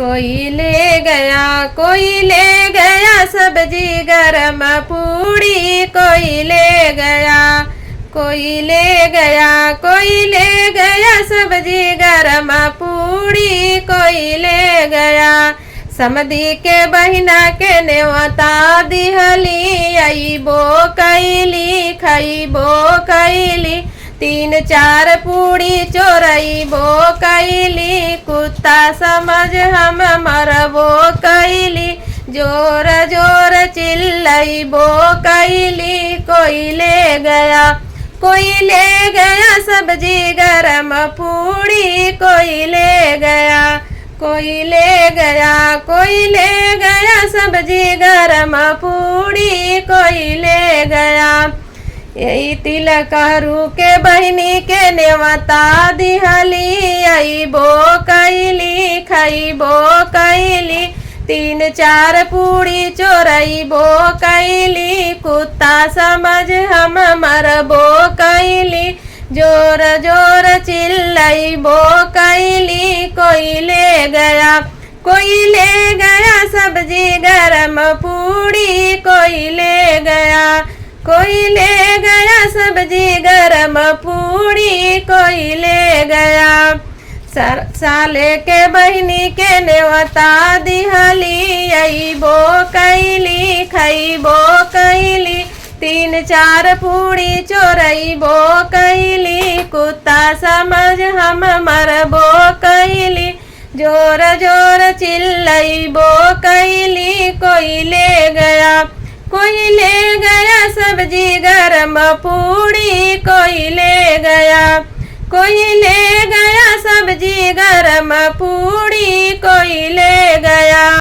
कोई ले गया सब्जी गरम पूड़ी, कोई ले गया, कोई ले गया, कोई ले गया सब्जी गरम पूड़ी, कोई ले गया। समधी के बहिना के नेवता दिहली, अइबो कैली खइबो कैली, 3-4 पूड़ी चोरइबो कैली, कुत्ता समझ हम मरबो कैली, जोर जोर चिल्लइबो कैली। कोई ले गया, कोई ले गया सब्जी गरम पूड़ी, कोई ले गया, कोई ले गया, कोई ले गया सब्जी गरम पूड़ी, कोई ले गया। यही तिलकहरू के बहिनी के नेवता दिहली, अइबो कैली खइबो कैली, 3-4 पूड़ी चोरइबो कैली, कुत्ता समझ हम मरबो कैली, जोर जोर चिल्लइबो कैली। कोई ले गया, कोई ले गया सब्जी गरम पूड़ी, कोई ले गया, कोई ले गया सब्जी गरम पूड़ी, कोई ले गया। साले के बहिनी के नेवता दिहली, अइबो कैली खइबो कैली, 3-4 पूड़ी चोरइबो कैली, कुत्ता समझ हम मरबो कैली, जोर जोर चिल्लइबो कैली। कोई ले गया, कोई ले गया सब्जी गरम पूड़ी, कोई ले गया, कोई ले गया सब्जी गरम पूड़ी, कोई